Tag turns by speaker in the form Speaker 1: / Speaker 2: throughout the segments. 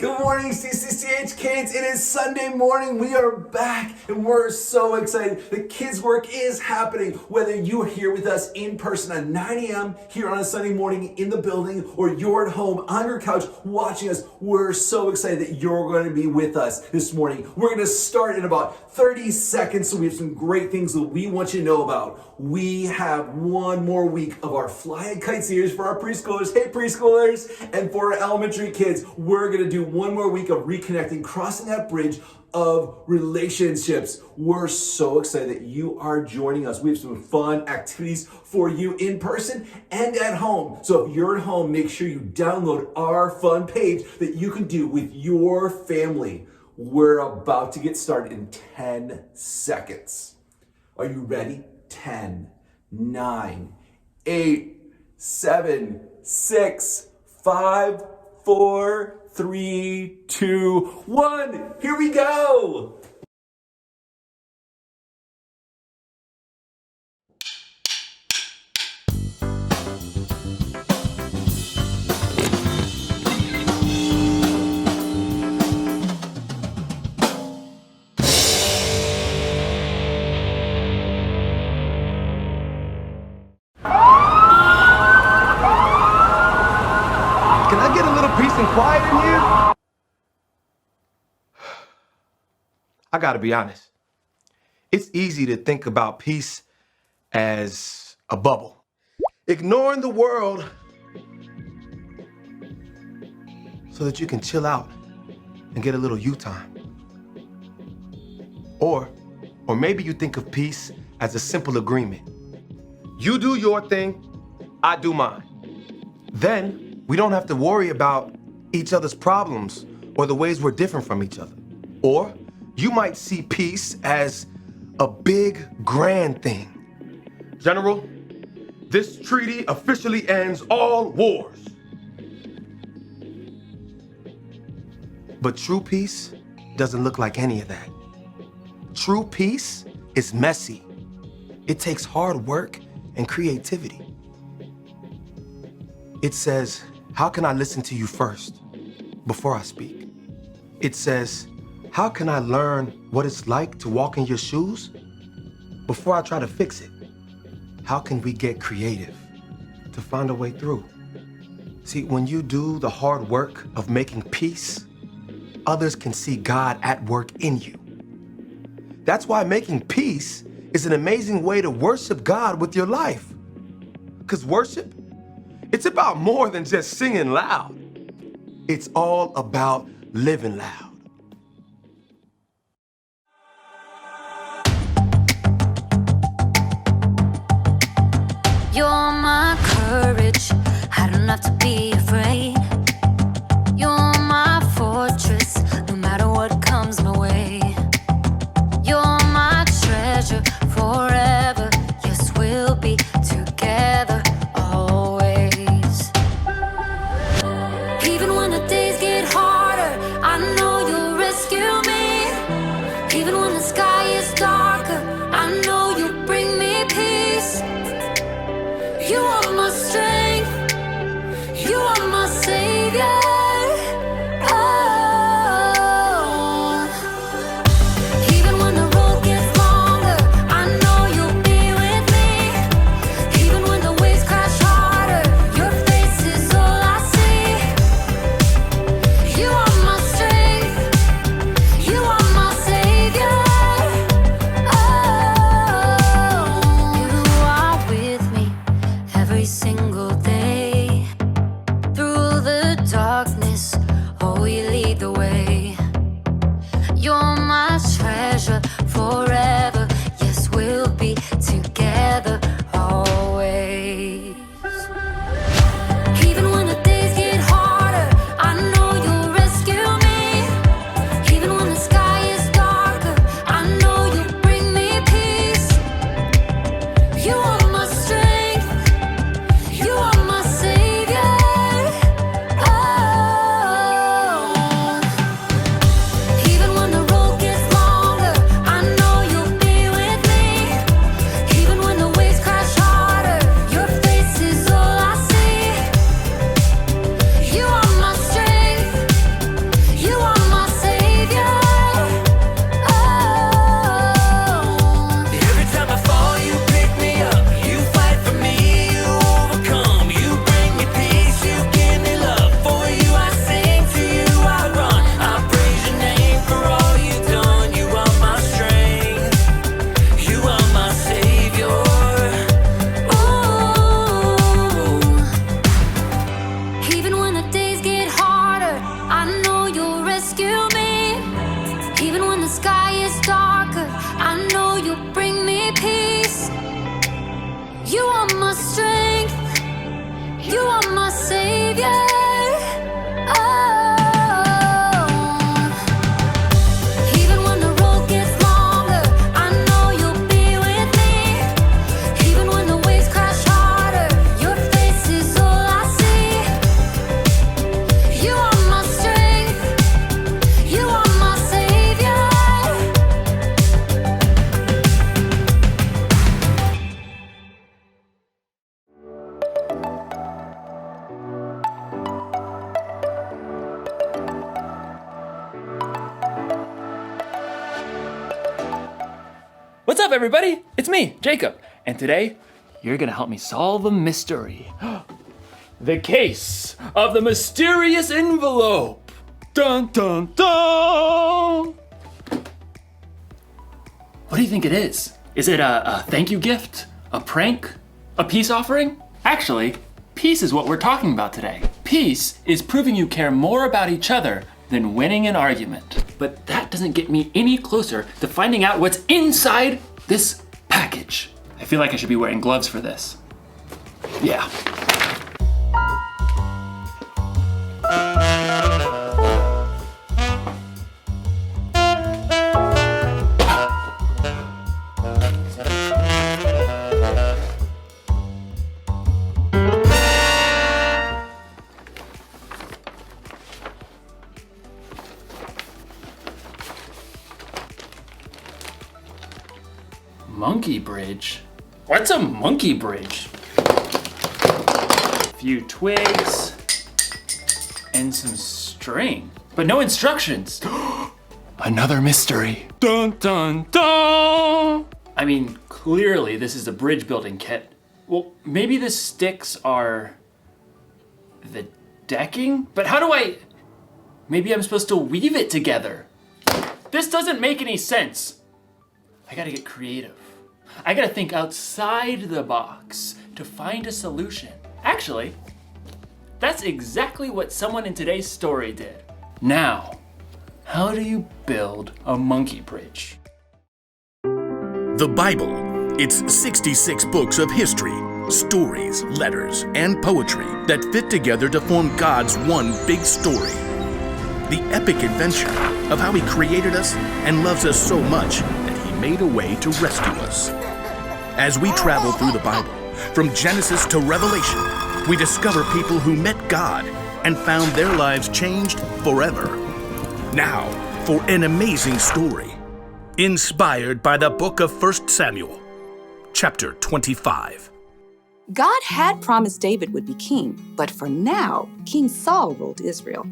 Speaker 1: Good morning, CCCH kids. It is Sunday morning. We are back and we're so excited. The kids' work is happening. Whether you're here with us in person at 9 a.m. here on a Sunday morning in the building or you're at home on your couch watching us, we're so excited that you're going to be with us this morning. We're going to start in about 30 seconds, so we have some great things that we want you to know about. We have one more week of our Fly a Kite series for our preschoolers. Hey preschoolers! And for our elementary kids, we're going to do one more week of reconnecting, crossing that bridge of relationships. We're so excited that you are joining us. We have some fun activities for you in person and at home. So if you're at home, make sure you download our fun page that you can do with your family. We're about to get started in 10 seconds. Are you ready? 10, 9, 8, 7, 6, 5, 4, 3, 2, 1. Here we go.
Speaker 2: Can I get a little peace and quiet in here? I gotta be honest. It's easy to think about peace as a bubble. Ignoring the world so that you can chill out and get a little you time. Or maybe you think of peace as a simple agreement. You do your thing, I do mine. Then we don't have to worry about each other's problems or the ways we're different from each other. Or you might see peace as a big, grand thing. General, this treaty officially ends all wars. But true peace doesn't look like any of that. True peace is messy. It takes hard work and creativity. It says, how can I listen to you first before I speak? It says, how can I learn what it's like to walk in your shoes before I try to fix it? How can we get creative to find a way through? See, when you do the hard work of making peace, others can see God at work in you. That's why making peace is an amazing way to worship God with your life. Because worship, it's about more than just singing loud. It's all about living loud.
Speaker 3: You're my courage, I don't have to be afraid. You're my fortress, no matter what comes my way. You're my treasure forever, yes, we'll be together always. Even when the days get harder, I know you'll rescue me. Even when the sky is darker, I know you'll bring me peace. You are my strength. You are my savior. Oh, even when the road gets longer, I know you'll be with me. Even when the waves crash harder, your face is all I see. You are my strength. You are my savior.
Speaker 4: What's up, everybody? It's me, Jacob, and today you're gonna help me solve a mystery. The case of the mysterious envelope. Dun dun dun! What do you think it is? Is it a thank you gift? A prank? A peace offering? Actually, peace is what we're talking about today. Peace is proving you care more about each other than winning an argument. But that doesn't get me any closer to finding out what's inside this package. I feel like I should be wearing gloves for this. Yeah. Monkey bridge? What's a monkey bridge? A few twigs and some string, but no instructions. Another mystery. Dun dun dun! I mean, clearly this is a bridge building kit. Well, maybe the sticks are the decking? But how do maybe I'm supposed to weave it together. This doesn't make any sense. I gotta get creative. I gotta think outside the box to find a solution. Actually, that's exactly what someone in today's story did. Now, how do you build a monkey bridge?
Speaker 5: The Bible. It's 66 books of history, stories, letters, and poetry that fit together to form God's one big story. The epic adventure of how He created us and loves us so much that He made a way to rescue us. As we travel through the Bible, from Genesis to Revelation, we discover people who met God and found their lives changed forever. Now, for an amazing story, inspired by the book of 1 Samuel, chapter 25.
Speaker 6: God had promised David would be king, but for now, King Saul ruled Israel.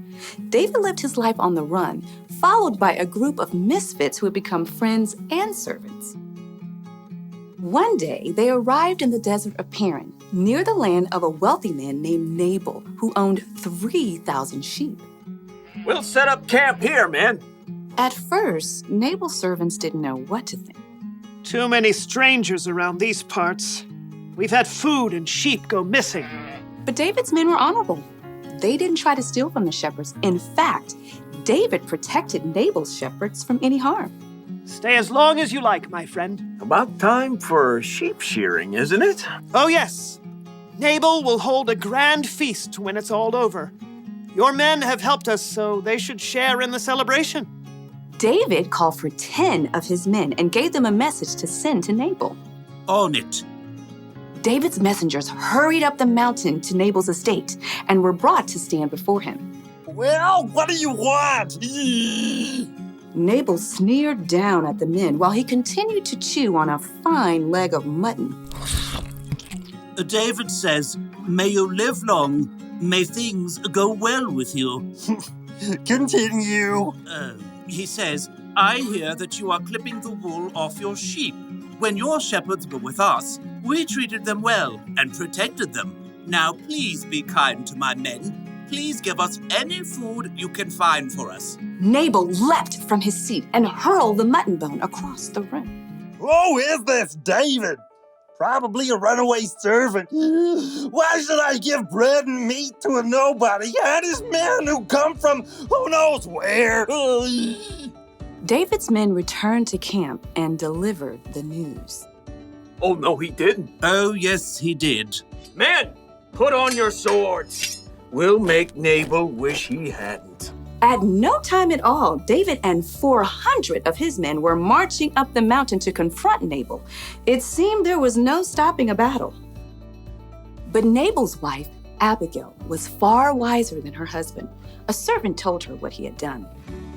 Speaker 6: David lived his life on the run, followed by a group of misfits who had become friends and servants. One day, they arrived in the desert of Paran, near the land of a wealthy man named Nabal, who owned 3,000 sheep.
Speaker 7: We'll set up camp here, man.
Speaker 6: At first, Nabal's servants didn't know what to think.
Speaker 7: Too many strangers around these parts. We've had food and sheep go missing.
Speaker 6: But David's men were honorable. They didn't try to steal from the shepherds. In fact, David protected Nabal's shepherds from any harm.
Speaker 7: Stay as long as you like, my friend.
Speaker 8: About time for sheep shearing, isn't it?
Speaker 7: Oh, yes. Nabal will hold a grand feast when it's all over. Your men have helped us, so they should share in the celebration.
Speaker 6: David called for 10 of his men and gave them a message to send to Nabal.
Speaker 9: On it.
Speaker 6: David's messengers hurried up the mountain to Nabal's estate and were brought to stand before him.
Speaker 9: Well, what do you want?
Speaker 6: Nabal sneered down at the men while he continued to chew on a fine leg of mutton.
Speaker 9: David says, may you live long, may things go well with you.
Speaker 8: Continue.
Speaker 9: He says, I hear that you are clipping the wool off your sheep. When your shepherds were with us, we treated them well and protected them. Now please be kind to my men. Please give us any food you can find for us.
Speaker 6: Nabal leapt from his seat and hurled the mutton bone across the room.
Speaker 8: Who is this David? Probably a runaway servant. Why should I give bread and meat to a nobody? And his men who come from who knows where?
Speaker 6: David's men returned to camp and delivered the news.
Speaker 7: Oh, no, he didn't.
Speaker 9: Oh, yes, he did.
Speaker 7: Man,
Speaker 10: Put on your swords. We'll make Nabal wish he hadn't.
Speaker 6: At no time at all, David and 400 of his men were marching up the mountain to confront Nabal. It seemed there was no stopping a battle. But Nabal's wife, Abigail, was far wiser than her husband. A servant told her what he had done.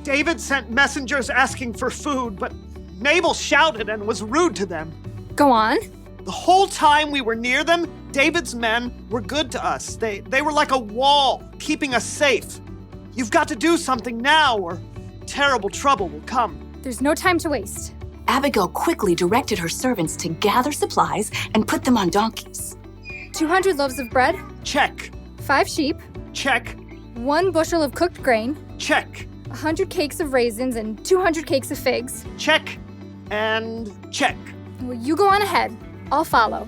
Speaker 7: David sent messengers asking for food, but Nabal shouted and was rude to them.
Speaker 11: Go on.
Speaker 7: The whole time we were near them, David's men were good to us. They were like a wall, keeping us safe. You've got to do something now, or terrible trouble will come.
Speaker 11: There's no time to waste.
Speaker 6: Abigail quickly directed her servants to gather supplies and put them on donkeys.
Speaker 11: 200 loaves of bread.
Speaker 7: Check.
Speaker 11: 5 sheep.
Speaker 7: Check.
Speaker 11: 1 bushel of cooked grain.
Speaker 7: Check.
Speaker 11: 100 cakes of raisins and 200 cakes of figs.
Speaker 7: Check. And check.
Speaker 11: Well, you go on ahead. I'll follow.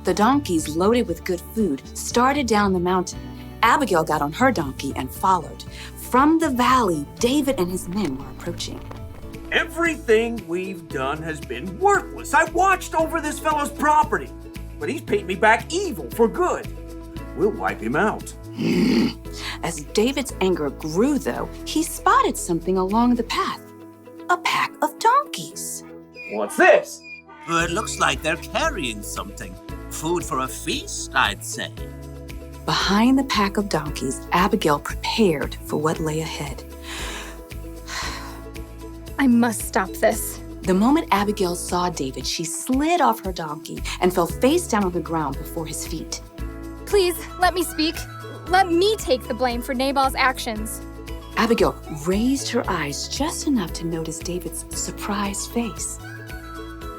Speaker 6: The donkeys, loaded with good food, started down the mountain. Abigail got on her donkey and followed. From the valley, David and his men were approaching.
Speaker 10: Everything we've done has been worthless. I've watched over this fellow's property, but he's paid me back evil for good. We'll wipe him out.
Speaker 6: As David's anger grew, though, he spotted something along the path. A pack of donkeys.
Speaker 10: What's this?
Speaker 9: Well, it looks like they're carrying something. Food for a feast, I'd say.
Speaker 6: Behind the pack of donkeys, Abigail prepared for what lay ahead.
Speaker 11: I must stop this.
Speaker 6: The moment Abigail saw David, she slid off her donkey and fell face down on the ground before his feet.
Speaker 11: Please, let me speak. Let me take the blame for Nabal's actions.
Speaker 6: Abigail raised her eyes just enough to notice David's surprised face.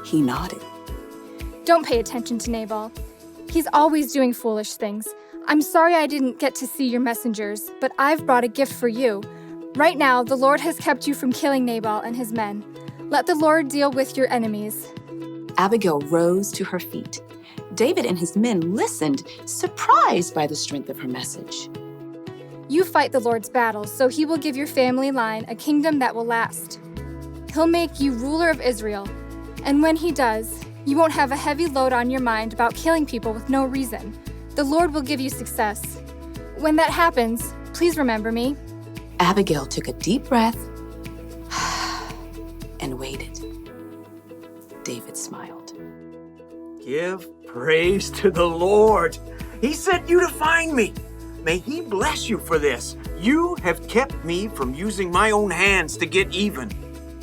Speaker 6: He nodded.
Speaker 11: Don't pay attention to Nabal. He's always doing foolish things. I'm sorry I didn't get to see your messengers, but I've brought a gift for you. Right now, the Lord has kept you from killing Nabal and his men. Let the Lord deal with your enemies.
Speaker 6: Abigail rose to her feet. David and his men listened, surprised by the strength of her message.
Speaker 11: You fight the Lord's battles, so he will give your family line a kingdom that will last. He'll make you ruler of Israel. And when he does, you won't have a heavy load on your mind about killing people with no reason. The Lord will give you success. When that happens, please remember me.
Speaker 6: Abigail took a deep breath and waited. David smiled.
Speaker 10: Give praise to the Lord. He sent you to find me. May he bless you for this. You have kept me from using my own hands to get even.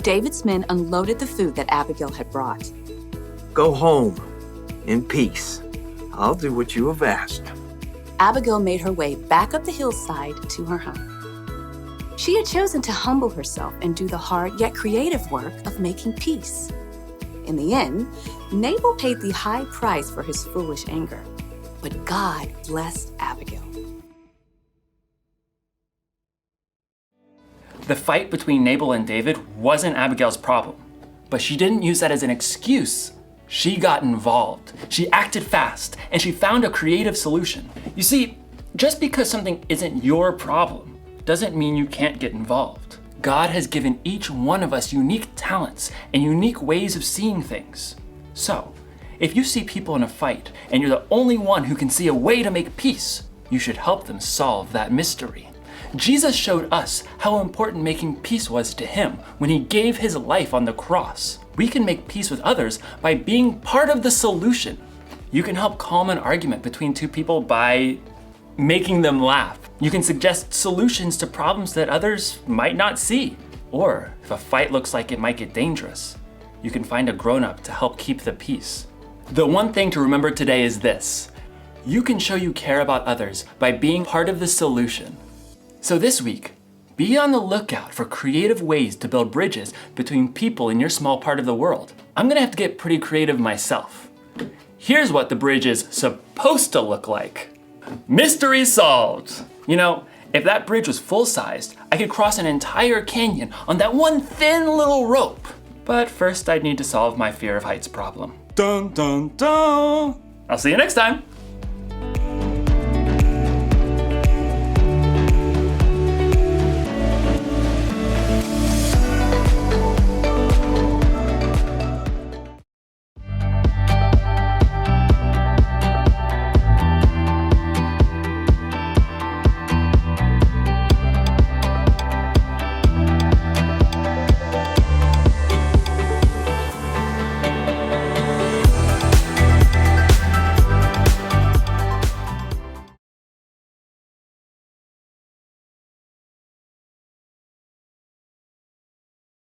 Speaker 6: David's men unloaded the food that Abigail had brought.
Speaker 10: Go home in peace. I'll do what you have asked.
Speaker 6: Abigail made her way back up the hillside to her home. She had chosen to humble herself and do the hard yet creative work of making peace. In the end, Nabal paid the high price for his foolish anger, but God blessed Abigail.
Speaker 4: The fight between Nabal and David wasn't Abigail's problem, but she didn't use that as an excuse. She got involved. She acted fast, and she found a creative solution. You see, just because something isn't your problem doesn't mean you can't get involved. God has given each one of us unique talents and unique ways of seeing things. So, if you see people in a fight and you're the only one who can see a way to make peace, you should help them solve that mystery. Jesus showed us how important making peace was to him when he gave his life on the cross. We can make peace with others by being part of the solution. You can help calm an argument between two people by making them laugh. You can suggest solutions to problems that others might not see. Or if a fight looks like it might get dangerous, you can find a grown-up to help keep the peace. The one thing to remember today is this: you can show you care about others by being part of the solution. So this week, be on the lookout for creative ways to build bridges between people in your small part of the world. I'm gonna have to get pretty creative myself. Here's what the bridge is supposed to look like. Mystery solved. You know, if that bridge was full-sized, I could cross an entire canyon on that one thin little rope. But first I'd need to solve my fear of heights problem. Dun dun dun! I'll see you next time.